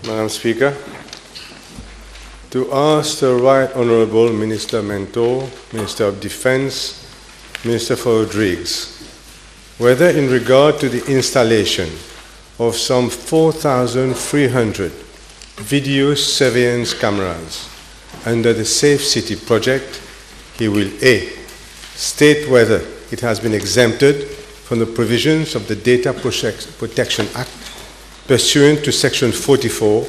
Madam Speaker, to ask the Right Honourable Minister Mentor, Minister of Defence, Minister for Rodrigues, whether in regard to the installation of some 4,300 video surveillance cameras under the Safe City project, he will A. state whether it has been exempted from the provisions of the Data Protection Act pursuant to Section 44,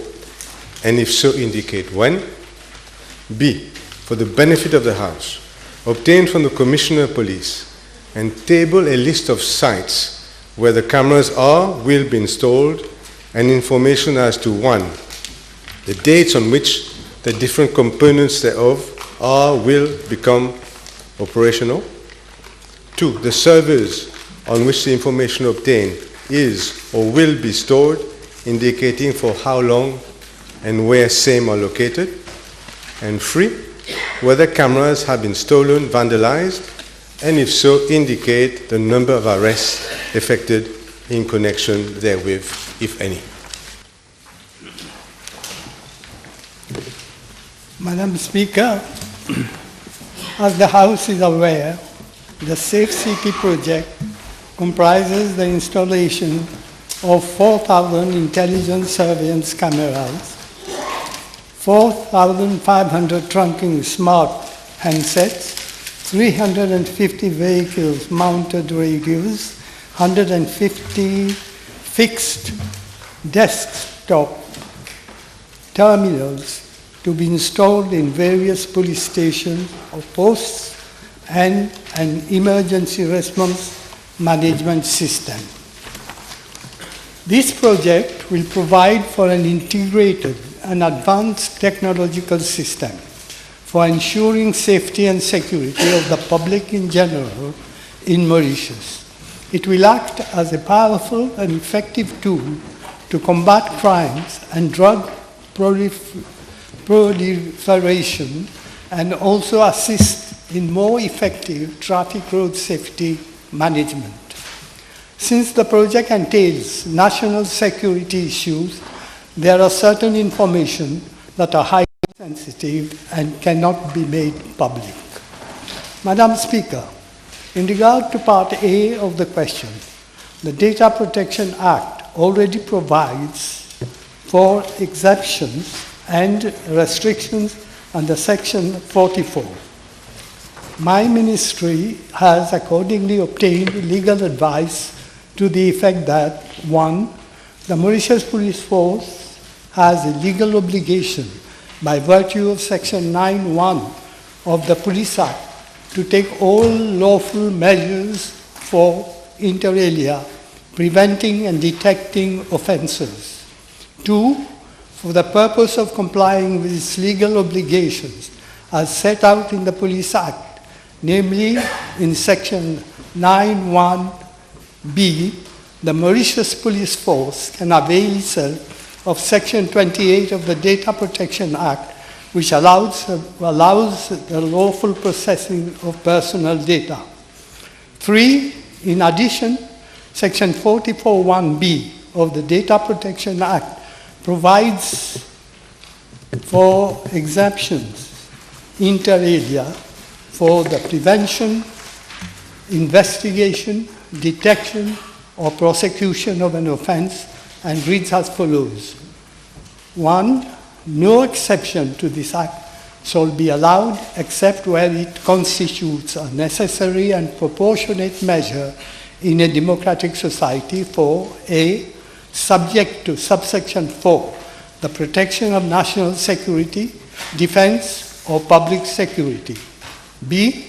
and if so, indicate when. B. For the benefit of the House, obtain from the Commissioner of Police and table a list of sites where the cameras will be installed, and information as to 1. the dates on which the different components thereof will become operational. 2. The servers on which the information obtained is or will be stored, indicating for how long and where same are located. And 3. Whether cameras have been stolen, vandalized, and if so, indicate the number of arrests effected in connection therewith, if any. Madam Speaker, as the House is aware, the Safe City project comprises the installation of 4,000 intelligent surveillance cameras, 4,500 trunking smart handsets, 350 vehicles mounted radios, 150 fixed desktop terminals to be installed in various police stations or posts, and an emergency response management system. This project will provide for an integrated and advanced technological system for ensuring safety and security of the public in general in Mauritius. It will act as a powerful and effective tool to combat crimes and drug proliferation, and also assist in more effective traffic road safety management. Since the project entails national security issues, there are certain information that are highly sensitive and cannot be made public. Madam Speaker, in regard to Part A of the question, the Data Protection Act already provides for exceptions and restrictions under Section 44. My ministry has accordingly obtained legal advice to the effect that 1. The Mauritius Police Force has a legal obligation by virtue of Section 9(1) of the Police Act to take all lawful measures for inter alia preventing and detecting offences. 2. For the purpose of complying with its legal obligations as set out in the Police Act, namely in Section 9(1)(b), the Mauritius Police Force can avail itself of Section 28 of the Data Protection Act, which allows the lawful processing of personal data. 3. In addition, Section 44(1)(b) of the Data Protection Act provides for exemptions inter alia for the prevention, investigation, detection, or prosecution of an offense, and reads as follows. 1. No exception to this act shall be allowed except where it constitutes a necessary and proportionate measure in a democratic society for A. Subject to subsection 4, the protection of national security, defense, or public security. B.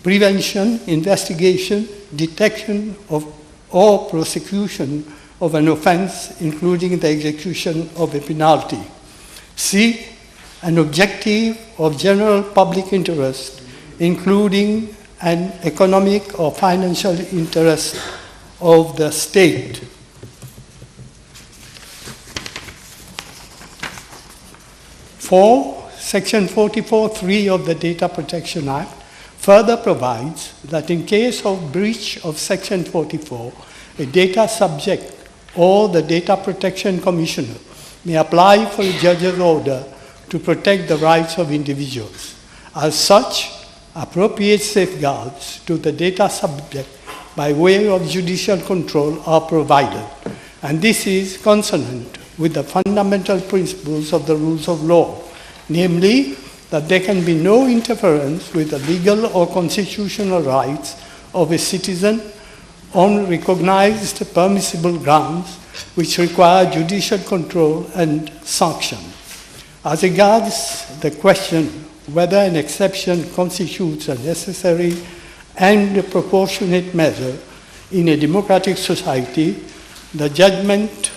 Prevention, investigation, detection of or prosecution of an offense, including the execution of a penalty. C. An objective of general public interest, including an economic or financial interest of the state. 4. Section 44(3) of the Data Protection Act further provides that in case of breach of Section 44, a data subject or the Data Protection Commissioner may apply for a judge's order to protect the rights of individuals. As such, appropriate safeguards to the data subject by way of judicial control are provided, and this is consonant with the fundamental principles of the rules of law, namely that there can be no interference with the legal or constitutional rights of a citizen on recognized permissible grounds which require judicial control and sanction. As regards the question whether an exception constitutes a necessary and proportionate measure in a democratic society, the judgment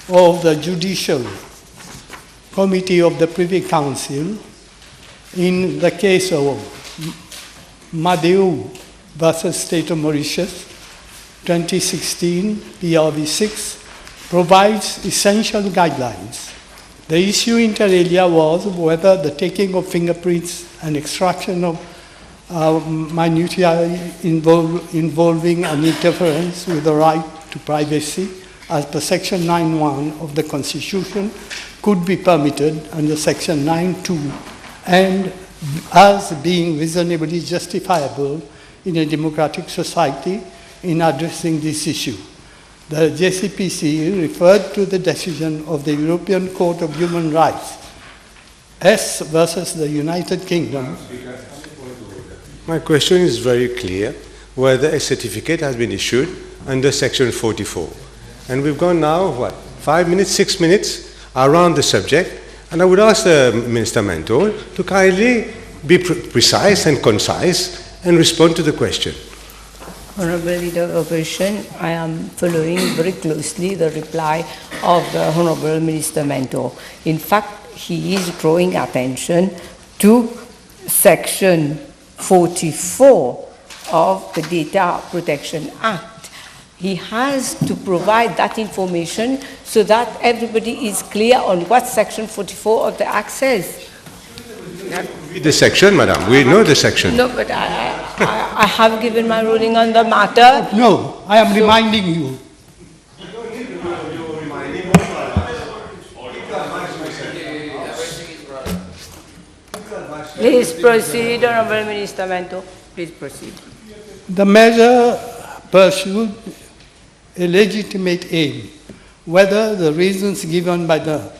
of the Judicial Committee of the Privy Council in the case of Madeu versus State of Mauritius, 2016, PRV 6, provides essential guidelines. The issue inter alia was whether the taking of fingerprints and extraction of minutiae involving an interference with the right to privacy as per Section 9.1 of the Constitution could be permitted under Section 9.2 and as being reasonably justifiable in a democratic society in addressing this issue. The JCPC referred to the decision of the European Court of Human Rights, S versus the United Kingdom. My question is very clear, whether a certificate has been issued under Section 44. And we've gone now, 5 minutes, 6 minutes around the subject, and I would ask the Minister Mentor to kindly be precise and concise and respond to the question. Honourable Leader of the Opposition, I am following very closely the reply of the Honourable Minister Mentor. In fact, he is drawing attention to Section 44 of the Data Protection Act. He has to provide that information so that everybody is clear on what Section 44 of the Act says. Read the section, Madam. We know the section. No, but I have given my ruling on the matter. No, I am reminding you. Please proceed, Honourable Minister Mentor. Please proceed. The measure pursued a legitimate aim, whether the reasons given by the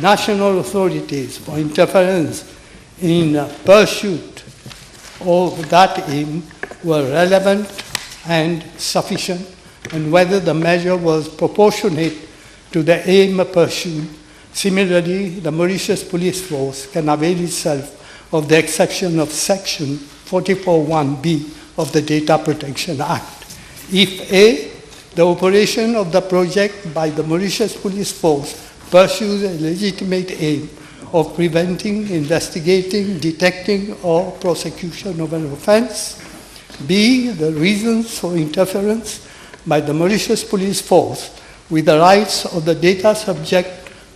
national authorities for interference in pursuit of that aim were relevant and sufficient, and whether the measure was proportionate to the aim pursued. Similarly, the Mauritius Police Force can avail itself of the exception of Section 44(1)(b) of the Data Protection Act. If A, the operation of the project by the Mauritius Police Force pursues a legitimate aim of preventing, investigating, detecting, or prosecution of an offense. B, the reasons for interference by the Mauritius Police Force with the rights of the data subject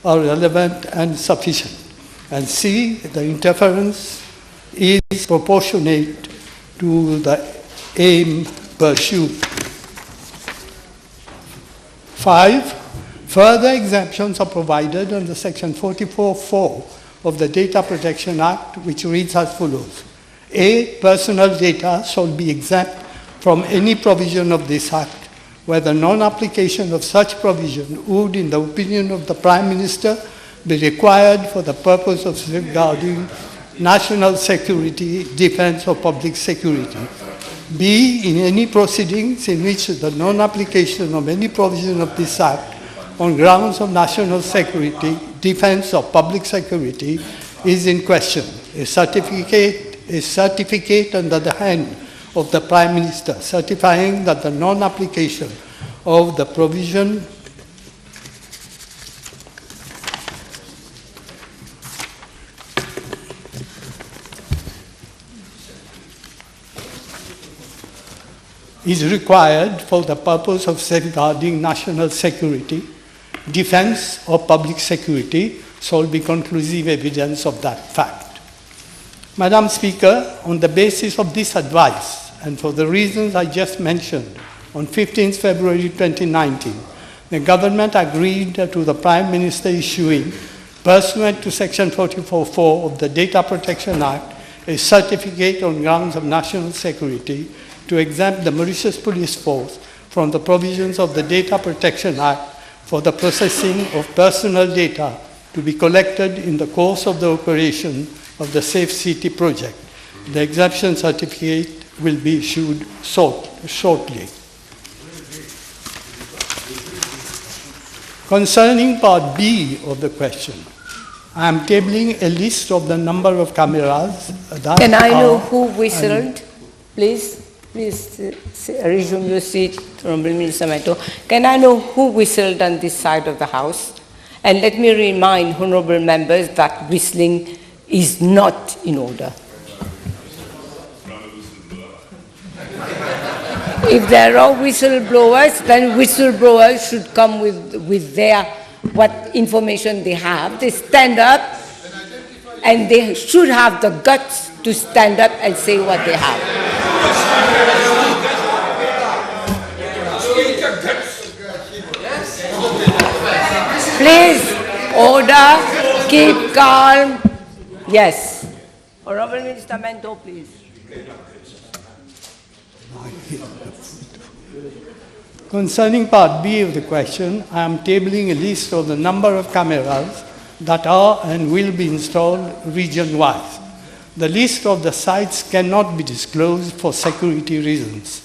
are relevant and sufficient. And C, the interference is proportionate to the aim pursued. 5, further exemptions are provided under Section 44(4) of the Data Protection Act, which reads as follows. A, personal data shall be exempt from any provision of this Act, where the non-application of such provision would, in the opinion of the Prime Minister, be required for the purpose of safeguarding national security, defense, or public security. B, in any proceedings in which the non-application of any provision of this Act on grounds of national security, defense, or public security is in question. A certificate under the hand of the Prime Minister certifying that the non-application of the provision is required for the purpose of safeguarding national security, defense, or public security shall be conclusive evidence of that fact. Madam Speaker, on the basis of this advice, and for the reasons I just mentioned, on 15th February 2019, the government agreed to the Prime Minister issuing, pursuant to Section 44(4) of the Data Protection Act, a certificate on grounds of national security to exempt the Mauritius Police Force from the provisions of the Data Protection Act for the processing of personal data to be collected in the course of the operation of the Safe City project. The exemption certificate will be issued shortly. Concerning part B of the question, I am tabling a list of the number of cameras that Can I know who whistled? Please resume your seat, Honorable Minister Mento. Can I know who whistled on this side of the House? And let me remind honorable members that whistling is not in order. If there are whistleblowers, then whistleblowers should come with their, what information they have. They stand up, and they should have the guts to stand up and say what they have. Please, order, keep calm. Yes. Honorable Minister Mento, please. Concerning part B of the question, I am tabling a list of the number of cameras that are and will be installed region-wise. The list of the sites cannot be disclosed for security reasons.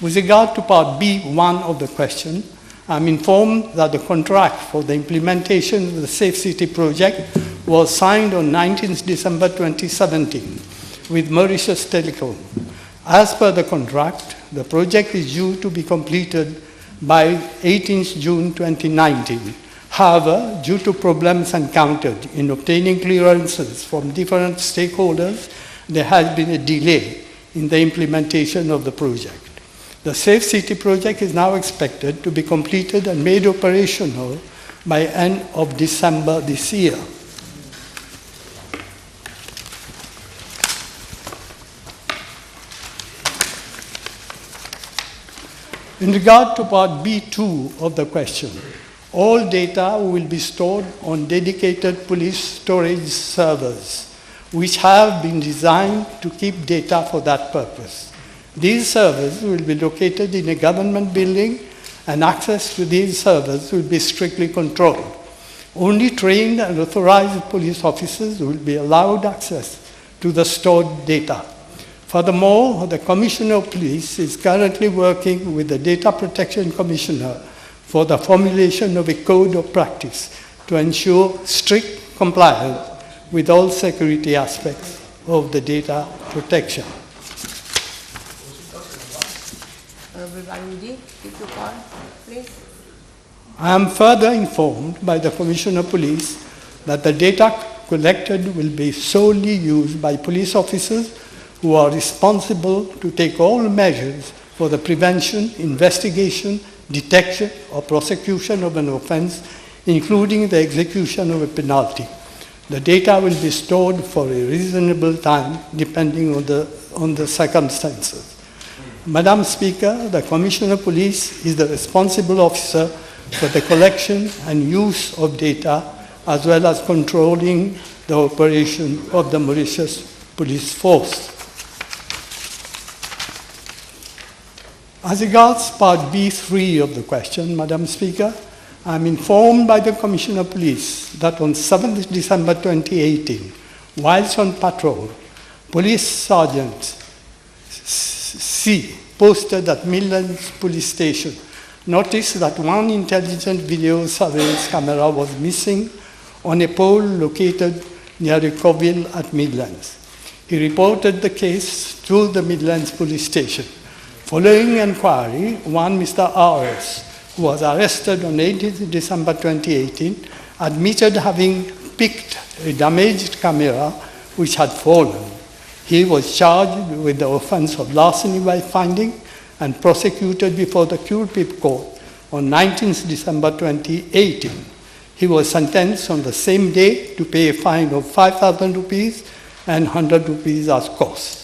With regard to part B1 of the question, I am informed that the contract for the implementation of the Safe City project was signed on 19th December 2017 with Mauritius Telecom. As per the contract, the project is due to be completed by 18th June 2019. However, due to problems encountered in obtaining clearances from different stakeholders, there has been a delay in the implementation of the project. The Safe City project is now expected to be completed and made operational by end of December this year. In regard to part B2 of the question, all data will be stored on dedicated police storage servers, which have been designed to keep data for that purpose. These servers will be located in a government building, and access to these servers will be strictly controlled. Only trained and authorized police officers will be allowed access to the stored data. Furthermore, the Commissioner of Police is currently working with the Data Protection Commissioner for the formulation of a code of practice to ensure strict compliance with all security aspects of the data protection. Honorable Banerjee, keep your call, please. I am further informed by the Commissioner of Police that the data collected will be solely used by police officers who are responsible to take all measures for the prevention, investigation, detection, or prosecution of an offense, including the execution of a penalty. The data will be stored for a reasonable time, depending on the circumstances. Madam Speaker, the Commissioner of Police is the responsible officer for the collection and use of data, as well as controlling the operation of the Mauritius Police Force. As regards part B3 of the question, Madam Speaker, I am informed by the Commissioner of Police that on 7th December 2018, whilst on patrol, Police Sergeant C, posted at Midlands Police Station, noticed that one intelligent video surveillance camera was missing on a pole located near a covil at Midlands. He reported the case to the Midlands Police Station. Following inquiry, one Mr. R.S., who was arrested on 18th December 2018, admitted having picked a damaged camera which had fallen. He was charged with the offence of larceny by finding and prosecuted before the Curepip Court on 19th December 2018. He was sentenced on the same day to pay a fine of 5,000 rupees and 100 rupees as costs.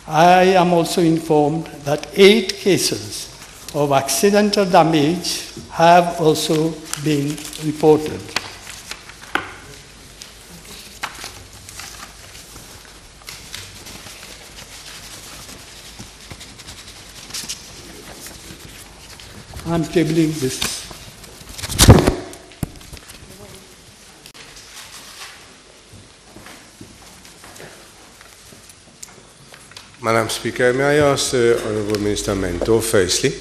I am also informed that 8 cases of accidental damage have also been reported. I'm tabling this. Madam Speaker, may I ask the Honourable Minister Mento, firstly,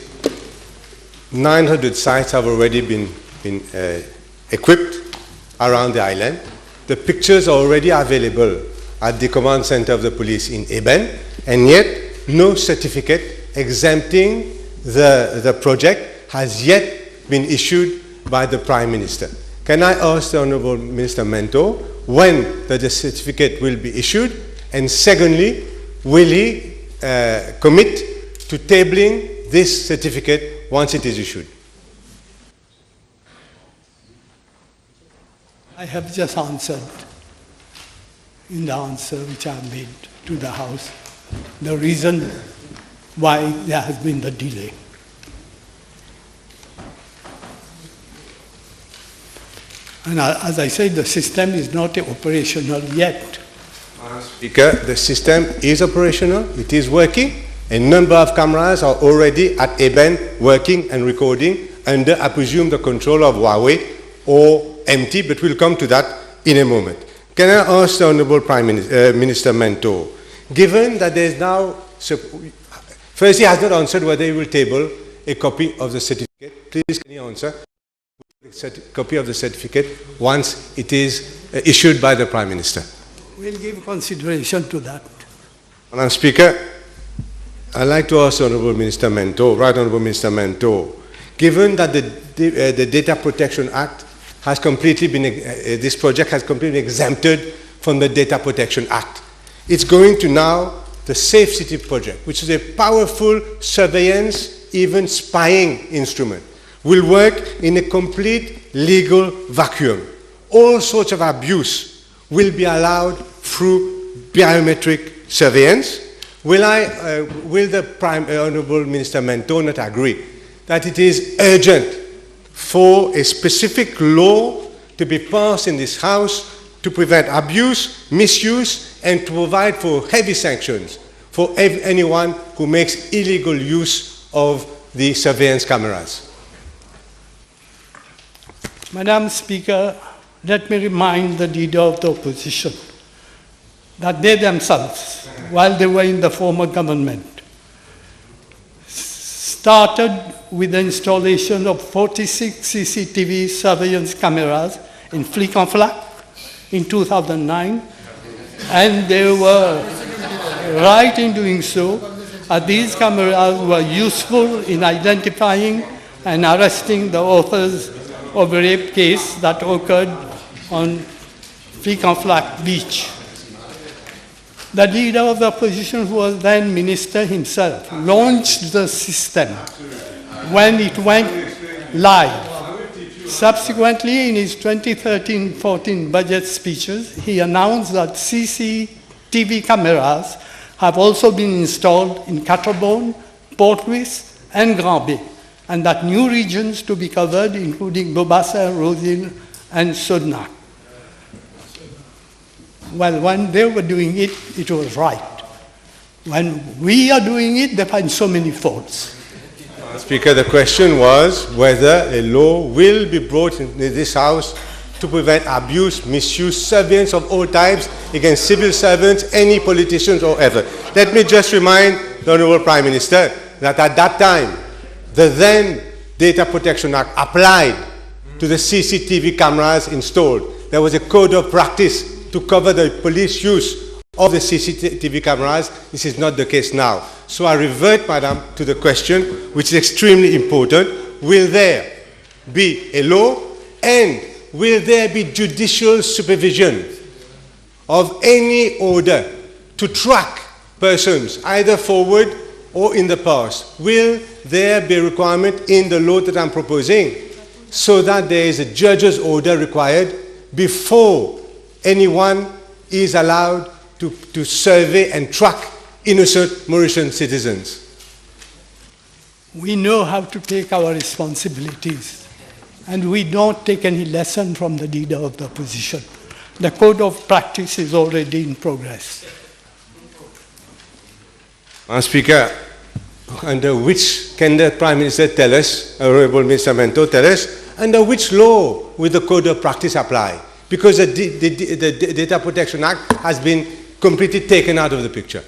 900 sites have already been equipped around the island. The pictures are already available at the command center of the police in Eben, and yet no certificate exempting the project has yet been issued by the Prime Minister. Can I ask the Honourable Minister Mento when the certificate will be issued, and secondly, will he commit to tabling this certificate once it is issued? I have just answered in the answer which I made to the House the reason why there has been the delay. And as I said, the system is not operational yet. Speaker, the system is operational, it is working. A number of cameras are already at Eben working and recording under, I presume, the control of Huawei or MT, but we'll come to that in a moment. Can I ask the Honourable Prime Minister Mento, given that there is now, first he has not answered whether he will table a copy of the certificate. Please can you answer? A copy of the certificate once it is issued by the Prime Minister. We'll give consideration to that. Madam Speaker, I'd like to ask Honourable Minister Mento, Right Honourable Minister Mento, given that the Data Protection Act has completely been, this project has completely been exempted from the Data Protection Act. It's going to now the Safe City project, which is a powerful surveillance, even spying instrument, will work in a complete legal vacuum. All sorts of abuse will be allowed through biometric surveillance. Will the Honourable Minister Mento not agree that it is urgent for a specific law to be passed in this House to prevent abuse, misuse, and to provide for heavy sanctions for anyone who makes illegal use of the surveillance cameras? Madam Speaker, let me remind the leader of the opposition that they themselves, while they were in the former government, started with the installation of 46 CCTV surveillance cameras in Flic en Flac in 2009, and they were right in doing so, as these cameras were useful in identifying and arresting the authors of a rape case that occurred on Flic en Flac beach. The leader of the opposition, who was then minister himself, launched the system when it went live. Subsequently, in his 2013-14 budget speeches, he announced that CCTV cameras have also been installed in Catterbone, Port Louis, and Grand Bay, and that new regions to be covered, including Bobassa, Rosehill, and Sodnak. Well, when they were doing it, it was right. When we are doing it, they find so many faults. Speaker, the question was whether a law will be brought in this House to prevent abuse, misuse, surveillance of all types against civil servants, any politicians or ever. Let me just remind the Honourable Prime Minister that at that time, the then Data Protection Act applied to the CCTV cameras installed. There was a code of practice to cover the police use of the CCTV cameras. This is not the case now. So I revert, Madam, to the question, which is extremely important. Will there be a law, and will there be judicial supervision of any order to track persons, either forward or in the past? Will there be a requirement in the law that I'm proposing so that there is a judge's order required before anyone is allowed to survey and track innocent Mauritian citizens? we know how to take our responsibilities, and we don't take any lesson from the leader of the opposition. The code of practice is already in progress. Madam Speaker, under which, can the Prime Minister tell us, Honourable Minister Mento tell us, under which law will the code of practice apply? Because the Data Protection Act has been completely taken out of the picture.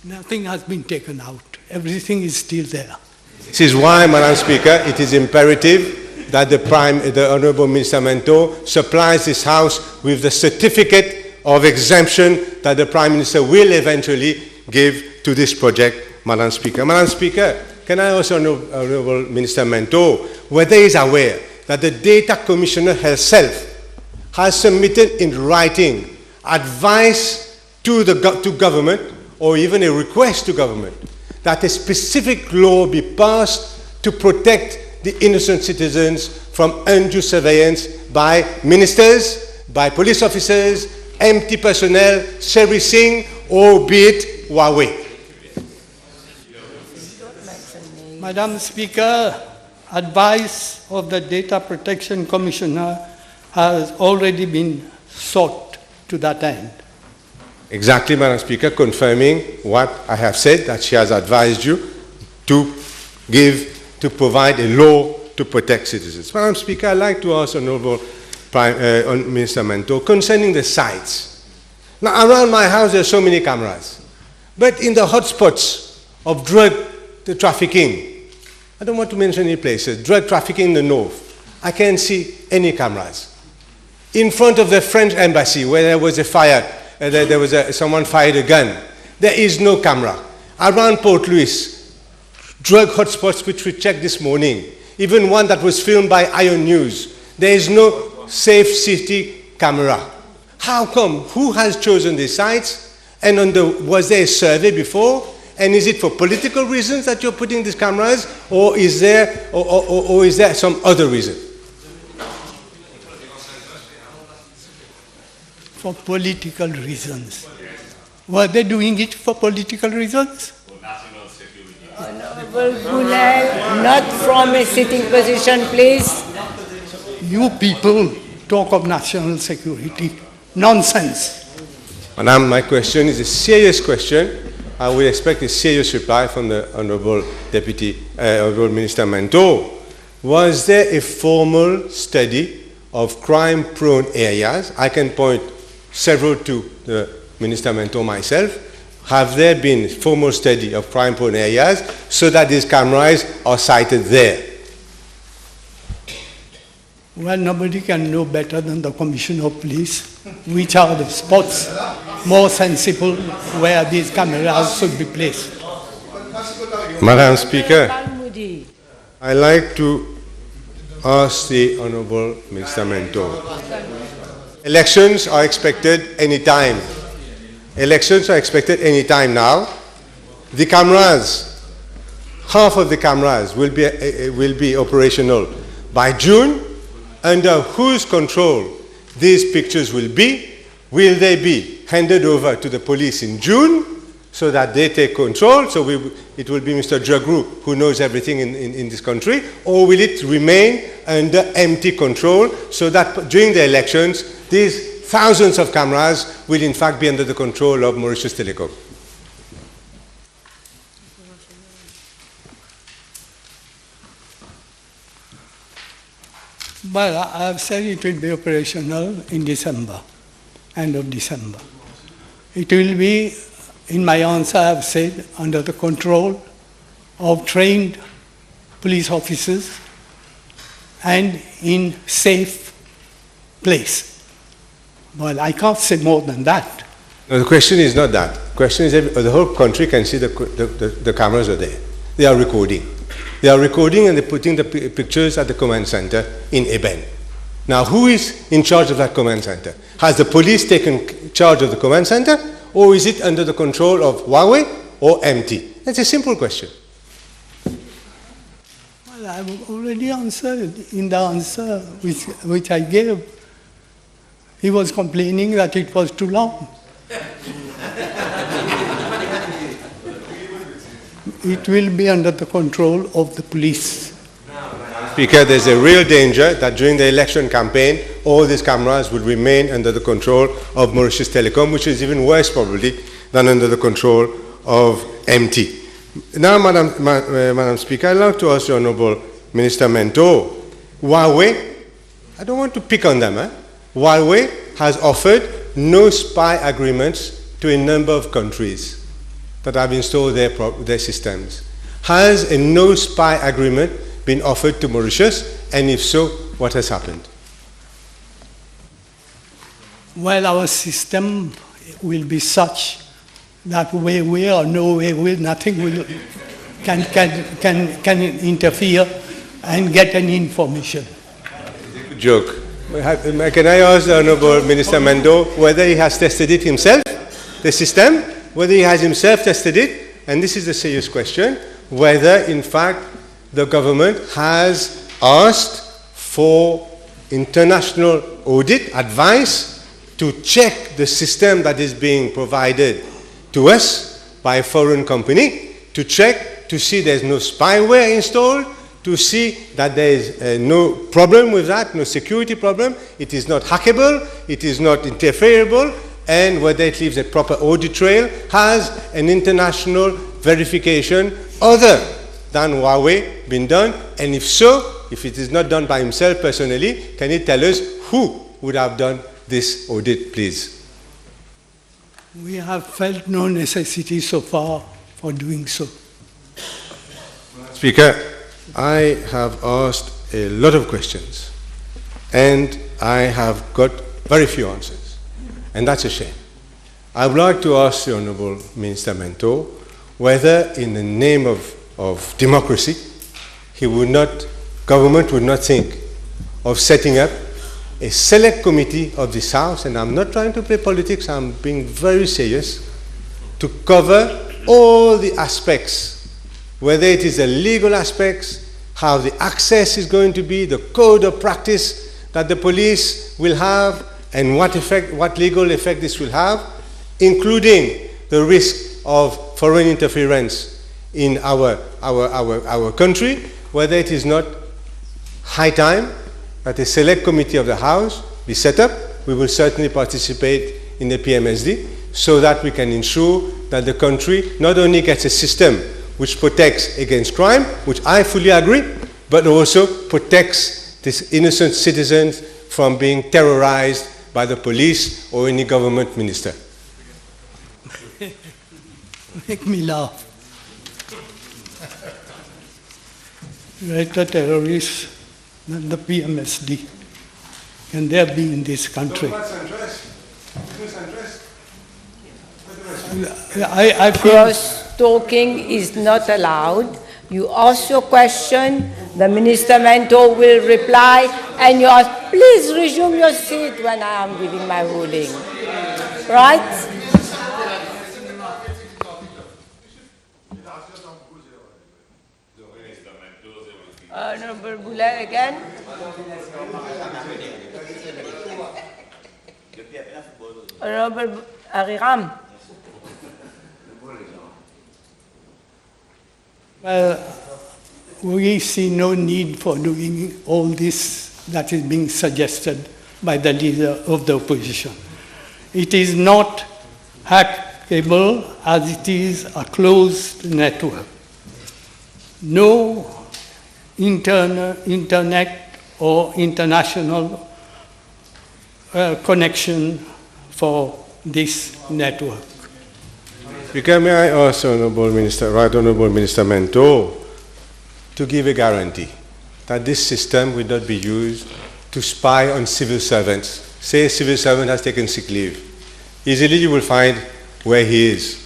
Nothing has been taken out. Everything is still there. This is why, Madam Speaker, it is imperative that the Honourable Minister Mento supplies this House with the certificate of exemption that the Prime Minister will eventually give to this project, Madam Speaker. Madam Speaker, can I also know, Honourable Minister Mento, whether he is aware that the Data Commissioner herself has submitted in writing advice to government, or even a request to government, that a specific law be passed to protect the innocent citizens from undue surveillance by ministers, by police officers, empty personnel, servicing, or be it Huawei. Madam Speaker, advice of the Data Protection Commissioner has already been sought to that end. Exactly, Madam Speaker, confirming what I have said, that she has advised you to provide a law to protect citizens. Madam Speaker, I'd like to ask Honourable Minister Mento concerning the sites. Now, around my house there are so many cameras, but in the hotspots of drug trafficking, I don't want to mention any places, drug trafficking in the north, I can't see any cameras. In front of the French embassy, where there was a fire, someone fired a gun, there is no camera. Around Port Louis, drug hotspots which we checked this morning, even one that was filmed by Ion News, there is no safe city camera. How come? Who has chosen these sites? And was there a survey before? And is it for political reasons that you're putting these cameras, or is there some other reason? For political reasons. Were they doing it for political reasons? Honourable Gulal, not from a sitting position, please. You people talk of national security. Nonsense. Madam, my question is a serious question. I would expect a serious reply from the Honourable Honourable Minister Mento. Was there a formal study of crime-prone areas? I can point several to the Minister Mento myself. Have there been formal study of crime-prone areas so that these cameras are sited there? Well, nobody can know better than the Commissioner of Police which are the spots more sensible where these cameras should be placed. Madam Speaker, I'd like to ask the Honourable Minister Mento. Elections are expected any time. Elections are expected any time now. The cameras, half of the cameras will be operational by June. Under whose control these pictures will be? Will they be handed over to the police in June so that they take control? So it will be Mr. Jugnauth who knows everything in this country, or will it remain under empty control so that during the elections these thousands of cameras will in fact be under the control of Mauritius Telecom? Well, I have said it will be operational in December, end of December. It will be, in my answer, I have said, under the control of trained police officers and in safe place. Well, I can't say more than that. No, the question is not that. The question is the whole country can see the cameras are there. They are recording. They are recording and they're putting the pictures at the command center in Eben. Now, who is in charge of that command center? Has the police taken charge of the command center, or is it under the control of Huawei or MT? That's a simple question. Well, I've already answered in the answer which I gave. He was complaining that it was too long. it will be under the control of the police. Speaker, there's a real danger that during the election campaign, all these cameras will remain under the control of Mauritius Telecom, which is even worse probably than under the control of MT. Now, Madam Speaker, I'd like to ask the Honourable Minister Mentor, Huawei, I don't want to pick on them, Huawei has offered no spy agreements to a number of countries that have installed their systems. Has a no spy agreement been offered to Mauritius, and if so, what has happened? Well, our system will be such that way or no way, nothing can interfere and get any information. Joke. Can I ask the Honourable Minister Mendo whether he has tested it himself, the system, whether he has himself tested it, and this is a serious question, whether in fact the government has asked for international audit advice to check the system that is being provided to us by a foreign company, to check to see there's no spyware installed, to see that there is no problem with that, no security problem, it is not hackable, it is not interferable, and whether it leaves a proper audit trail, has an international verification other than Huawei been done, and if so, if it is not done by himself personally, can he tell us who would have done this audit, please? We have felt no necessity so far for doing so. Speaker, I have asked a lot of questions, and I have got very few answers, and that's a shame. I would like to ask the Honourable Minister Mentor whether in the name of democracy, government would not think of setting up a select committee of this House, and I'm not trying to play politics, I'm being very serious, to cover all the aspects, whether it is the legal aspects, how the access is going to be, the code of practice that the police will have, and what legal effect this will have, including the risk of foreign interference in our country, whether it is not high time that a select committee of the House be set up. We will certainly participate in the PMSD so that we can ensure that the country not only gets a system which protects against crime, which I fully agree, but also protects these innocent citizens from being terrorized by the police or any government minister. Make me laugh. Greater terrorists than the PMSD. Can there be in this country? I feel Cross-talking is not allowed. You ask your question, the Minister Mentor will reply, and you ask, please resume your seat when I am giving my ruling. Right? Honourable Boulay again. Honourable Ariram. Well, we see no need for doing all this that is being suggested by the leader of the opposition. It is not hackable as it is a closed network. No internet or international connection for this network. Speaker, may I ask Honourable Minister, Right Honourable Minister Mentor to give a guarantee that this system will not be used to spy on civil servants. Say a civil servant has taken sick leave. Easily you will find where he is.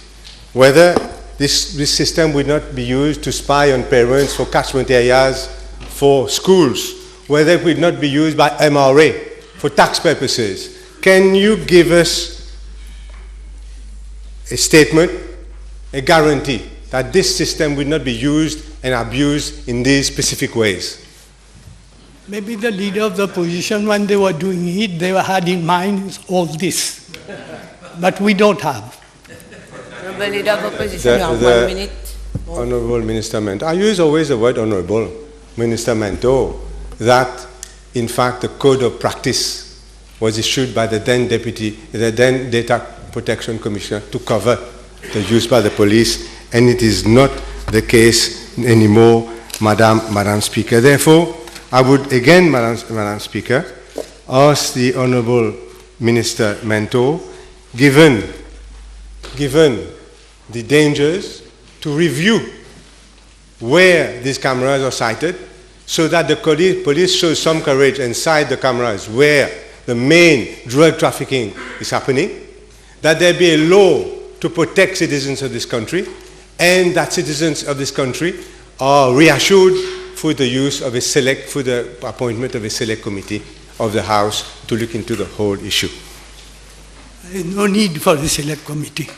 Whether this system will not be used to spy on parents for catchment areas, for schools, whether it will not be used by MRA for tax purposes. Can you give us a statement, a guarantee that this system will not be used and abused in these specific ways? Maybe the leader of the opposition, when they were doing it, they had in mind all this. But we don't have. Honourable Leader of Opposition, you have 1 minute. Honorable Minister Mento, I use always the word Honorable Minister Mento, that in fact the code of practice was issued by the then Data Protection Commissioner to cover the use by the police, and it is not the case anymore, Madam Speaker. Therefore, I would again, Madam Speaker, ask the Honorable Minister Mento, given the dangers, to review where these cameras are sited, so that the police show some courage and site the cameras where the main drug trafficking is happening, that there be a law to protect citizens of this country, and that citizens of this country are reassured for the appointment of a select committee of the House to look into the whole issue. No need for the select committee.